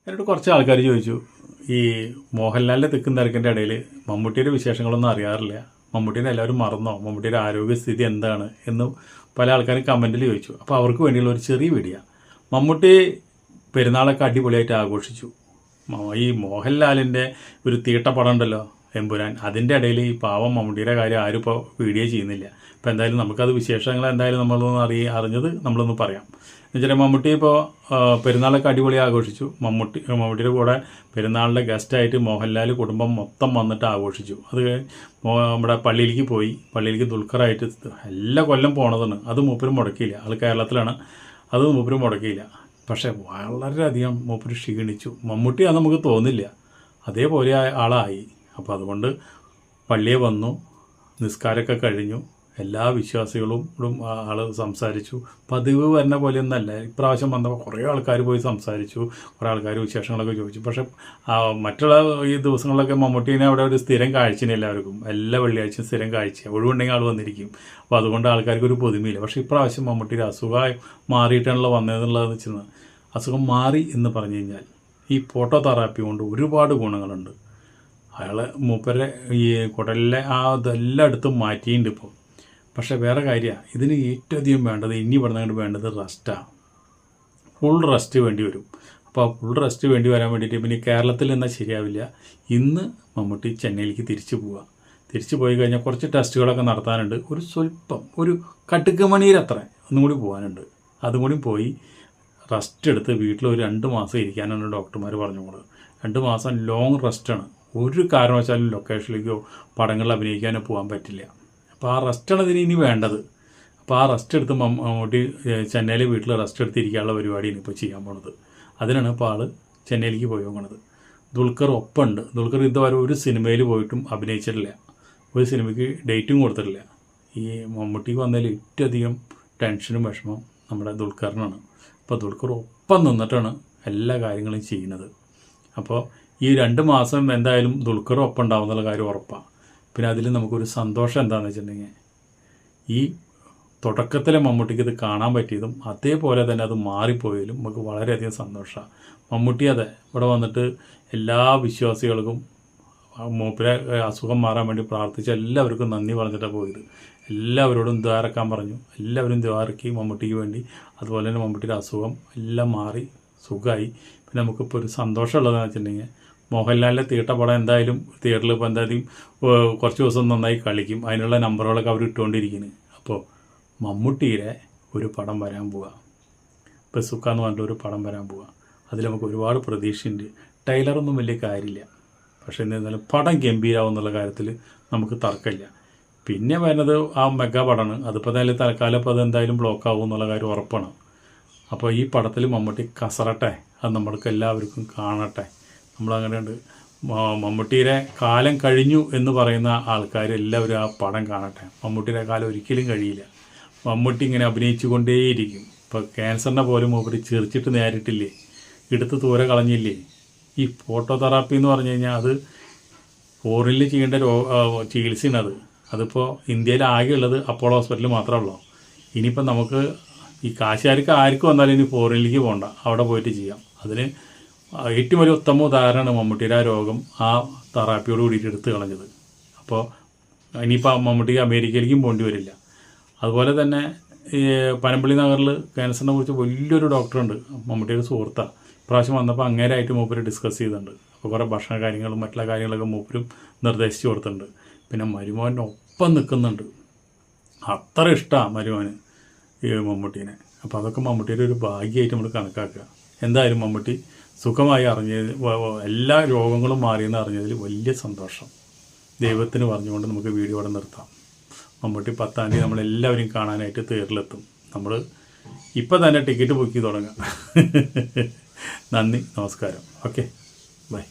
എന്നോട് കുറച്ച് ആൾക്കാർ ചോദിച്ചു, ഈ മോഹൻലാലിൻ്റെ തിക്കും തിരക്കിൻ്റെ ഇടയിൽ മമ്മൂട്ടിയുടെ വിശേഷങ്ങളൊന്നും അറിയാറില്ല, മമ്മൂട്ടീനെ എല്ലാവരും മറന്നോ, മമ്മൂട്ടിയുടെ ആരോഗ്യസ്ഥിതി എന്താണ് എന്ന് പല ആൾക്കാരും കമൻറ്റിൽ ചോദിച്ചു. അപ്പോൾ അവർക്ക് വേണ്ടിയുള്ള ഒരു ചെറിയ വീഡിയോ. മമ്മൂട്ടി പെരുന്നാളൊക്കെ അടിപൊളിയായിട്ട് ആഘോഷിച്ചു. ഈ മോഹൻലാലിൻ്റെ ഒരു തീട്ടപ്പടം ഉണ്ടല്ലോ, എമ്പുരാൻ, അതിൻ്റെ ഇടയിൽ ഈ പാവം മമ്മൂട്ടിയുടെ കാര്യം ആരും ഇപ്പോൾ വീഡിയോ ചെയ്യുന്നില്ല. അപ്പോൾ എന്തായാലും നമുക്കത് വിശേഷങ്ങൾ എന്തായാലും നമ്മളൊന്ന് അറിഞ്ഞത് നമ്മളൊന്ന് പറയാം. എന്നുവെച്ചാൽ മമ്മൂട്ടി ഇപ്പോൾ പെരുന്നാളൊക്കെ അടിപൊളി ആഘോഷിച്ചു. മമ്മൂട്ടിയുടെ കൂടെ പെരുന്നാളിൻ്റെ ഗസ്റ്റായിട്ട് മോഹൻലാൽ കുടുംബം മൊത്തം വന്നിട്ട് ആഘോഷിച്ചു. അത് നമ്മുടെ പള്ളിയിലേക്ക് പോയി. പള്ളിയിലേക്ക് ദുൽഖറായിട്ട് എല്ലാ കൊല്ലം പോണതാണ്. അത് മൂപ്പരും മുടക്കിയില്ല. ആൾ കേരളത്തിലാണ്, അത് മൂപ്പരും മുടക്കിയില്ല. പക്ഷേ വളരെയധികം മൂപ്പര് ക്ഷീണിച്ചു. മമ്മൂട്ടി അത് നമുക്ക് തോന്നില്ല, അതേപോലെ ആളായി. അപ്പോൾ അതുകൊണ്ട് പള്ളിയെ വന്നു, നിസ്കാരമൊക്കെ കഴിഞ്ഞു, എല്ലാ വിശ്വാസികളോടും ആൾ സംസാരിച്ചു. പതിവ് വരുന്ന പോലെയൊന്നല്ല. ഇപ്രാവശ്യം വന്നപ്പോൾ കുറേ ആൾക്കാർ പോയി സംസാരിച്ചു, കുറേ ആൾക്കാർ വിശേഷങ്ങളൊക്കെ ചോദിച്ചു. പക്ഷേ മറ്റുള്ള ഈ ദിവസങ്ങളിലൊക്കെ മമ്മൂട്ടീനെ അവിടെ ഒരു സ്ഥിരം കാഴ്ചയാണ് എല്ലാവർക്കും. എല്ലാ വെള്ളിയാഴ്ചയും സ്ഥിരം കാഴ്ച, ഒഴിവുണ്ടെങ്കിൽ ആൾ വന്നിരിക്കും. അപ്പോൾ അതുകൊണ്ട് ആൾക്കാർക്ക് ഒരു പൊതുമയില്ല. പക്ഷേ ഇപ്രാവശ്യം മമ്മൂട്ടിയുടെ അസുഖമായി മാറിയിട്ടാണല്ലോ വന്നതെന്നുള്ളതെന്ന് വെച്ചാൽ, അസുഖം മാറി എന്ന് പറഞ്ഞു കഴിഞ്ഞാൽ ഈ ഫോട്ടോ തെറാപ്പി കൊണ്ട് ഒരുപാട് ഗുണങ്ങളുണ്ട്. മൂപ്പരെ ഈ കുടലിലെ അതെല്ലാം എടുത്ത് മാറ്റിയിട്ടുണ്ട് ഇപ്പോൾ. പക്ഷേ വേറെ കാര്യമാണ്, ഇതിന് ഏറ്റവും അധികം വേണ്ടത്, ഇനി പറഞ്ഞുകൊണ്ട് വേണ്ടത് റെസ്റ്റാണ്. ഫുൾ റെസ്റ്റ് വേണ്ടി വരും. അപ്പോൾ ഫുൾ റെസ്റ്റ് വേണ്ടി വരാൻ വേണ്ടിയിട്ട് പിന്നെ കേരളത്തിൽ നിന്നാൽ ശരിയാവില്ല. ഇന്ന് മമ്മൂട്ടി ചെന്നൈയിലേക്ക് തിരിച്ചു പോയി കഴിഞ്ഞാൽ കുറച്ച് ടെസ്റ്റുകളൊക്കെ നടത്താനുണ്ട്. ഒരു കടുകുമണിയിലത്ര ഒന്നും കൂടി പോകാനുണ്ട്. അതും കൂടി പോയി റെസ്റ്റ് എടുത്ത് വീട്ടിൽ ഒരു 2 മാസം ഇരിക്കാനാണ് ഡോക്ടർമാർ പറഞ്ഞുകൊണ്ടത്. 2 മാസം ലോങ് റെസ്റ്റാണ്. ഒരു കാരണവശാലും ലൊക്കേഷനിലേക്കോ പടങ്ങളിൽ അഭിനയിക്കാനോ പോകാൻ പറ്റില്ല. അപ്പോൾ ആ റെസ്റ്റാണ് ഇതിന് ഇനി വേണ്ടത്. അപ്പോൾ ആ റെസ്റ്റ് എടുത്ത് മമ്മൂട്ടി ചെന്നൈയിലെ വീട്ടിൽ റെസ്റ്റ് എടുത്തിരിക്കാനുള്ള പരിപാടിയാണ് ഇപ്പോൾ ചെയ്യാൻ പോണത്. അതിനാണ് ഇപ്പോൾ ആൾ ചെന്നൈയിലേക്ക് പോയി നോക്കണത്. ദുൽഖർ ഒപ്പമുണ്ട്. ദുൽഖർ ഇതുവരെ ഒരു സിനിമയിൽ പോയിട്ടും അഭിനയിച്ചിട്ടില്ല, ഒരു സിനിമയ്ക്ക് ഡേറ്റും കൊടുത്തിട്ടില്ല. ഈ മമ്മൂട്ടിക്ക് വന്നതിൽ ഏറ്റവും അധികം ടെൻഷനും വിഷമം നമ്മുടെ ദുൽഖറിനാണ്. അപ്പോൾ ദുൽഖർ ഒപ്പം നിന്നിട്ടാണ് എല്ലാ കാര്യങ്ങളും ചെയ്യുന്നത്. അപ്പോൾ ഈ 2 മാസം എന്തായാലും ദുൽഖർ ഒപ്പം ഉണ്ടാവും എന്നുള്ള കാര്യം ഉറപ്പാണ്. പിന്നെ അതിൽ നമുക്കൊരു സന്തോഷം എന്താണെന്ന് വെച്ചിട്ടുണ്ടെങ്കിൽ, ഈ തുടക്കത്തിലെ മമ്മൂട്ടിക്ക് ഇത് കാണാൻ പറ്റിയതും അതേപോലെ തന്നെ അത് മാറിപ്പോയതിലും നമുക്ക് വളരെയധികം സന്തോഷമാണ്. മമ്മൂട്ടി അതെ ഇവിടെ വന്നിട്ട് എല്ലാ വിശ്വാസികൾക്കും മൂപ്പരെ അസുഖം മാറാൻ വേണ്ടി പ്രാർത്ഥിച്ച എല്ലാവർക്കും നന്ദി പറഞ്ഞിട്ടാണ് പോയത്. എല്ലാവരോടും ദ്വാരക്കാൻ പറഞ്ഞു. എല്ലാവരും ദ്വാരക്കി മമ്മൂട്ടിക്ക് വേണ്ടി. അതുപോലെ തന്നെ മമ്മൂട്ടിയുടെ അസുഖം എല്ലാം മാറി സുഖമായി. പിന്നെ നമുക്കിപ്പോൾ ഒരു സന്തോഷമുള്ളതെന്ന് വെച്ചിട്ടുണ്ടെങ്കിൽ, മോഹൻലാലിൻ്റെ തീട്ടപ്പടം എന്തായാലും തിയേറ്ററിൽ ഇപ്പോൾ എന്തായാലും കുറച്ച് ദിവസം നന്നായി കളിക്കും. അതിനുള്ള നമ്പറുകളൊക്കെ അവർ ഇട്ടുകൊണ്ടിരിക്കുന്നു. അപ്പോൾ മമ്മൂട്ടിയുടെ ഒരു പടം വരാൻ പോവുക, ബസുക്ക എന്ന് പറഞ്ഞിട്ട് ഒരു പടം വരാൻ പോവുക. അതിൽ നമുക്ക് ഒരുപാട് പ്രതീക്ഷയുണ്ട്. ടൈലറൊന്നും വലിയ കാര്യമില്ല, പക്ഷേ എന്തായാലും പടം ഗംഭീരാവും എന്നുള്ള കാര്യത്തിൽ നമുക്ക് തർക്കമില്ല. പിന്നെ വരുന്നത് ആ മെഗാ പടമാണ്. അതിപ്പോൾ എന്തായാലും തൽക്കാലം ഇപ്പോൾ അതെന്തായാലും ബ്ലോക്ക് ആവും എന്നുള്ള കാര്യം ഉറപ്പാണ്. അപ്പോൾ ഈ പടത്തിൽ മമ്മൂട്ടി കസറട്ടെ, അത് നമ്മൾക്ക് എല്ലാവർക്കും കാണട്ടെ. നമ്മളങ്ങനെയുണ്ട്. മമ്മൂട്ടിയുടെ കാലം കഴിഞ്ഞു എന്ന് പറയുന്ന ആൾക്കാർ എല്ലാവരും ആ പടം കാണട്ടെ. മമ്മൂട്ടിയുടെ കാലം ഒരിക്കലും കഴിയില്ല. മമ്മൂട്ടി ഇങ്ങനെ അഭിനയിച്ചു കൊണ്ടേയിരിക്കും. ഇപ്പോൾ ക്യാൻസറിനെ പോലും മൂപ്പര് ചിരിച്ചിട്ട് നേരിട്ടില്ലേ, എടുത്ത് ദൂരെ കളഞ്ഞില്ലേ. ഈ ഫോട്ടോ തെറാപ്പി എന്ന് പറഞ്ഞു കഴിഞ്ഞാൽ അത് ഫോറിനിൽ ചെയ്യേണ്ട ചികിത്സയാണ്. അതിപ്പോൾ ഇന്ത്യയിൽ ആകെയുള്ളത് അപ്പോളോ ഹോസ്പിറ്റലിൽ മാത്രമേ ഉള്ളൂ. ഇനിയിപ്പോൾ നമുക്ക് ഈ കാശുകാർക്ക് ആർക്കും വന്നാലും ഇനി ഫോറിനിലേക്ക് പോകണ്ട, അവിടെ പോയിട്ട് ചെയ്യാം. അതിന് ഏറ്റവും വലിയ ഉത്തമ ഉദാഹരണമാണ് മമ്മൂട്ടിയുടെ ആ രോഗം ആ തെറാപ്പിയോട് കൂടിയിട്ട് എടുത്ത് കളഞ്ഞത്. അപ്പോൾ ഇനിയിപ്പോൾ മമ്മൂട്ടിക്ക് അമേരിക്കയിലേക്കും പോകേണ്ടി വരില്ല. അതുപോലെ തന്നെ ഈ പനമ്പള്ളി നഗറിൽ ക്യാൻസറിനെ കുറിച്ച് വലിയൊരു ഡോക്ടറുണ്ട്, മമ്മൂട്ടിയുടെ സുഹൃത്താണ്. ഇപ്രാവശ്യം വന്നപ്പോൾ അങ്ങേരായിട്ട് മൂപ്പര് ഡിസ്കസ് ചെയ്തിട്ടുണ്ട്. അപ്പോൾ കുറേ ഭക്ഷണ കാര്യങ്ങളും മറ്റുള്ള കാര്യങ്ങളൊക്കെ മൂപ്പരും നിർദ്ദേശിച്ച് കൊടുത്തിട്ടുണ്ട്. പിന്നെ മരുമോനൊപ്പം നിൽക്കുന്നുണ്ട്. അത്ര ഇഷ്ടമാണ് മരുമോന് ഈ മമ്മൂട്ടീനെ. അപ്പോൾ അതൊക്കെ മമ്മൂട്ടിയുടെ ഒരു ഭാഗ്യമായിട്ട് നമ്മൾ കണക്കാക്കുക. എന്തായാലും മമ്മൂട്ടി സുഖമായി അറിഞ്ഞത്, എല്ലാ രോഗങ്ങളും മാറിയെന്ന് അറിഞ്ഞതിൽ വലിയ സന്തോഷം. ദൈവത്തിന് പറഞ്ഞുകൊണ്ട് നമുക്ക് വീഡിയോ അവിടെ നിർത്താം. മമ്മൂട്ടി 10-ാം തീയതി നമ്മളെല്ലാവരും കാണാനായിട്ട് തിയേറ്ററിലെത്തും. നമ്മൾ ഇപ്പം തന്നെ ടിക്കറ്റ് ബുക്ക് ചെയ്ത് തുടങ്ങാം. നന്ദി, നമസ്കാരം. Okay, by.